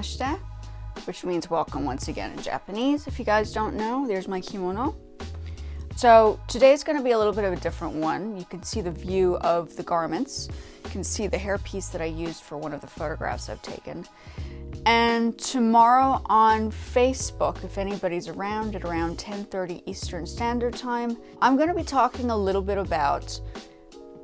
Hashirimashite, which means welcome once again in Japanese. If you guys don't know, there's my kimono. So today's going to be a little bit of a different one. You can see the view of the garments. You can see the hairpiece that I used for one of the photographs I've taken. And tomorrow on Facebook, if anybody's around at around 10:30 Eastern Standard Time, I'm going to be talking a little bit about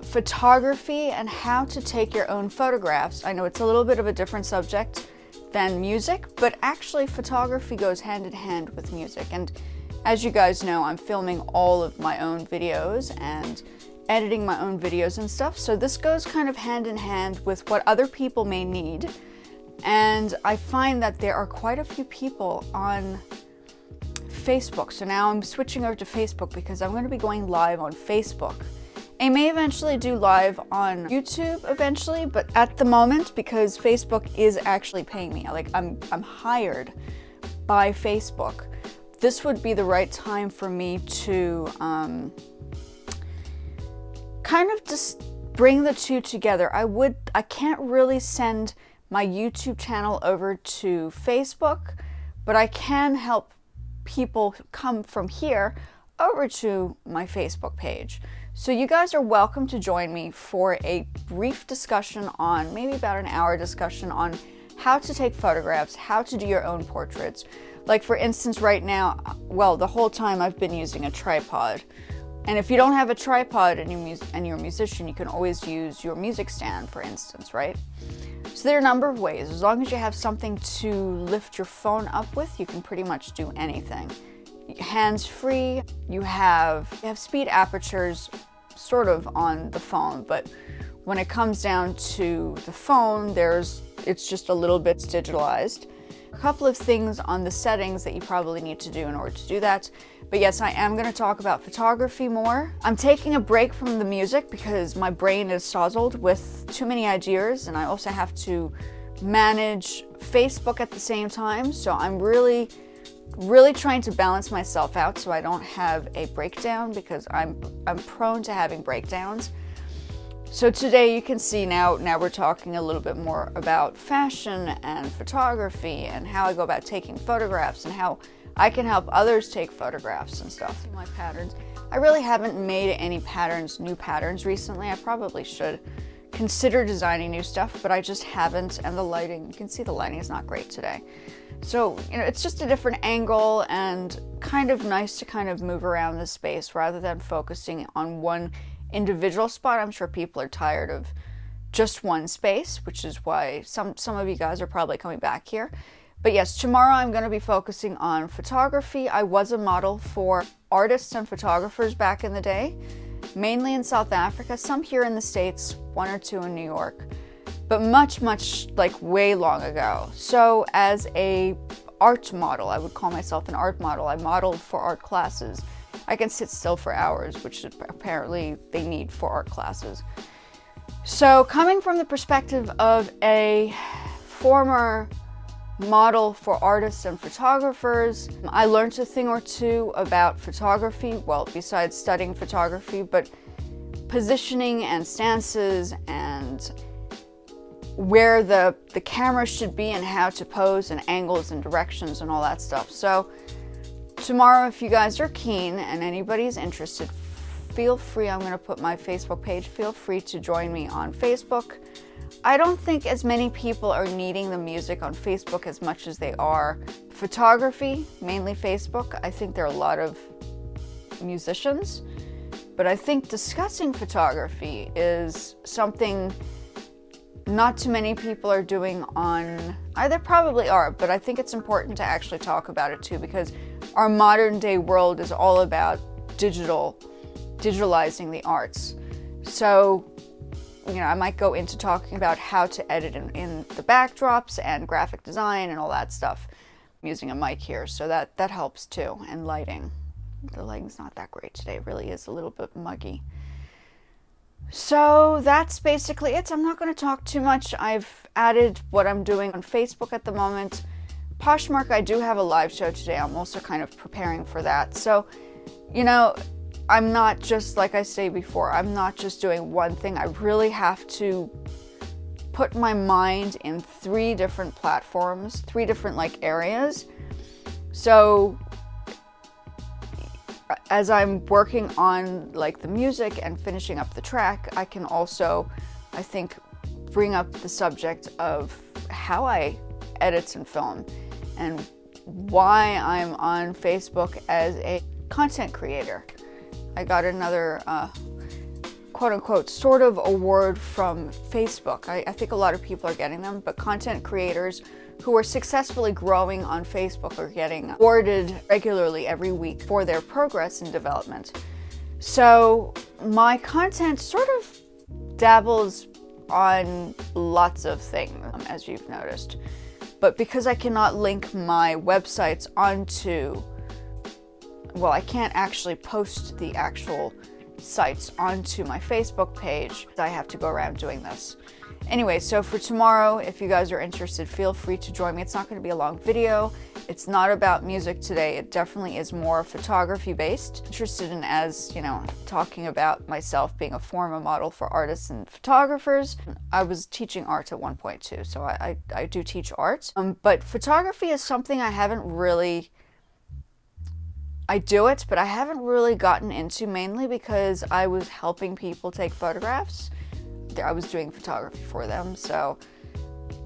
photography and how to take your own photographs. I know it's a little bit of a different subject than music, but actually photography goes hand in hand with music. And as you guys know, I'm filming all of my own videos and editing my own videos and stuff. So this goes kind of hand in hand with what other people may need. And I find that there are quite a few people on Facebook. So now I'm switching over to Facebook because I'm going to be going live on Facebook. I may eventually do live on YouTube eventually, but at the moment, because Facebook is actually paying me, like I'm hired by Facebook, this would be the right time for me to kind of just bring the two together. I can't really send my YouTube channel over to Facebook, but I can help people come from here over to my Facebook page. So you guys are welcome to join me for a brief discussion on, maybe about an hour discussion on how to take photographs, how to do your own portraits. Like for instance, right now, well, the whole time I've been using a tripod. And if you don't have a tripod and you're a musician, you can always use your music stand, for instance, right? So there are a number of ways. As long as you have something to lift your phone up with, you can pretty much do anything. Hands-free, you have speed apertures sort of on the phone, but when it comes down to the phone, it's just a little bit digitalized. A couple of things on the settings that you probably need to do in order to do that. But yes, I am going to talk about photography more. I'm taking a break from the music because my brain is sozzled with too many ideas, and I also have to manage Facebook at the same time. So I'm really trying to balance myself out so I don't have a breakdown, because I'm prone to having breakdowns. So today you can see now we're talking a little bit more about fashion and photography and how I go about taking photographs and how I can help others take photographs and stuff. My patterns. I really haven't made any new patterns recently. I probably should consider designing new stuff, but I just haven't. And the lighting, you can see the lighting is not great today. So, it's just a different angle and kind of nice to kind of move around the space rather than focusing on one individual spot. I'm sure people are tired of just one space, which is why some of you guys are probably coming back here. But yes, tomorrow I'm going to be focusing on photography. I was a model for artists and photographers back in the day, mainly in South Africa, some here in the States, one or two in New York, but much, like way long ago. So as a art model, I would call myself an art model. I modeled for art classes. I can sit still for hours, which apparently they need for art classes. So coming from the perspective of a former model for artists and photographers, I learned a thing or two about photography, well, besides studying photography, but positioning and stances and where the camera should be and how to pose and angles and directions and all that stuff. So tomorrow, if you guys are keen and anybody's interested, feel free. I'm going to put my Facebook page. Feel free to join me on Facebook. I don't think as many people are needing the music on Facebook as much as they are photography, mainly Facebook. I think there are a lot of musicians, but I think discussing photography is something not too many people are doing on, there probably are, but I think it's important to actually talk about it too, because our modern day world is all about digitalizing the arts. So, I might go into talking about how to edit in the backdrops and graphic design and all that stuff. I'm using a mic here, so that helps too, and lighting. The lighting's not that great today. It really is a little bit muggy. So that's basically it. I'm not going to talk too much. I've added what I'm doing on Facebook at the moment. Poshmark, I do have a live show today. I'm also kind of preparing for that. So, I'm not just, like I say before, I'm not just doing one thing. I really have to put my mind in 3 different platforms, 3 different like areas. So as I'm working on like the music and finishing up the track, I can also, I think, bring up the subject of how I edit and film and why I'm on Facebook as a content creator. I got another quote-unquote sort of award from Facebook. I think a lot of people are getting them, but content creators who are successfully growing on Facebook are getting awarded regularly every week for their progress and development. So my content sort of dabbles on lots of things, as you've noticed. But because I cannot link my websites onto, well, I can't actually post the actual sites onto my Facebook page, I have to go around doing this. Anyway, so for tomorrow, if you guys are interested, feel free to join me. It's not going to be a long video. It's not about music today. It definitely is more photography based. Interested in, as you know, talking about myself being a former model for artists and photographers. I was teaching art at one point too, so I do teach art. But photography is something I haven't really, I do it, but I haven't really gotten into, mainly because I was helping people take photographs. I was doing photography for them, so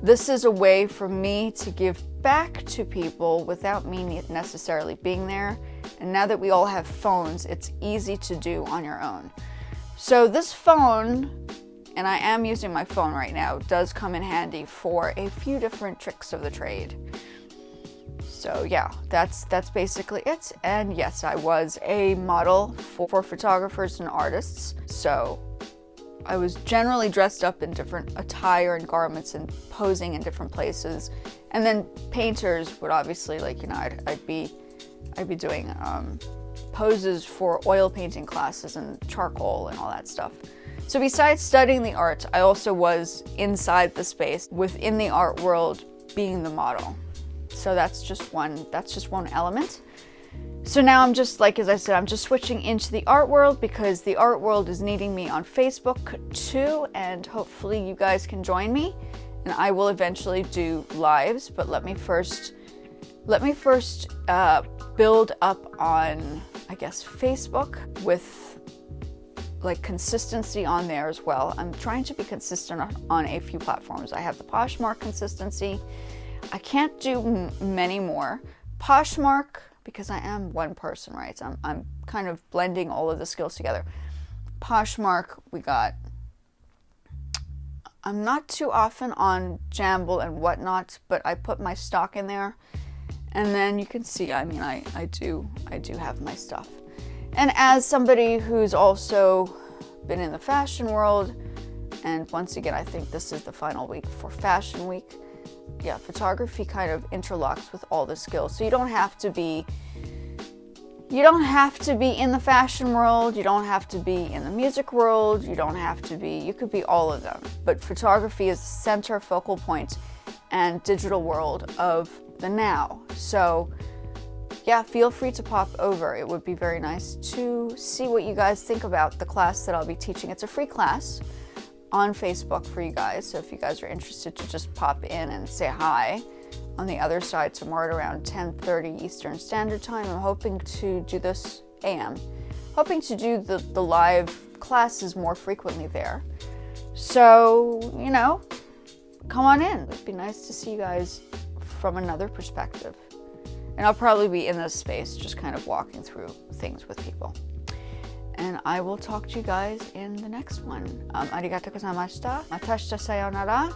this is a way for me to give back to people without me necessarily being there. And now that we all have phones, it's easy to do on your own. So this phone, and I am using my phone right now, does come in handy for a few different tricks of the trade. So yeah, that's basically it. And yes, I was a model for photographers and artists, so I was generally dressed up in different attire and garments and posing in different places. And then painters would obviously, like, you know, I'd be doing poses for oil painting classes and charcoal and all that stuff. So besides studying the art, I also was inside the space within the art world being the model. So that's just one element. So now I'm just, like, as I said, I'm just switching into the art world because the art world is needing me on Facebook too, and hopefully you guys can join me, and I will eventually do lives, but let me first build up on, I guess, Facebook with like consistency on there as well. I'm trying to be consistent on a few platforms. I have the Poshmark consistency. I can't do many more. Poshmark, because I am one person, right? So I'm kind of blending all of the skills together. Poshmark, I'm not too often on Jamble and whatnot, but I put my stock in there. And then you can see, I mean, I do have my stuff. And as somebody who's also been in the fashion world, and once again, I think this is the final week for Fashion Week. Yeah, photography kind of interlocks with all the skills. So you don't have to be in the fashion world, you don't have to be in the music world, you could be all of them. But photography is the center focal point and digital world of the now. So yeah, feel free to pop over. It would be very nice to see what you guys think about the class that I'll be teaching. It's a free class on Facebook for you guys, so if you guys are interested to just pop in and say hi on the other side tomorrow at around 10:30 Eastern Standard Time. I'm hoping to do this hoping to do the live classes more frequently there. So, you know, come on in. It'd be nice to see you guys from another perspective. And I'll probably be in this space just kind of walking through things with people. And I will talk to you guys in the next one. Arigatou gozaimashita. Matashita sayonara.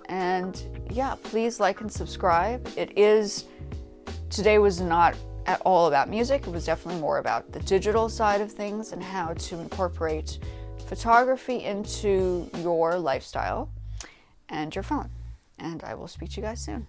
And yeah, please like and subscribe. Today was not at all about music. It was definitely more about the digital side of things and how to incorporate photography into your lifestyle and your phone. And I will speak to you guys soon.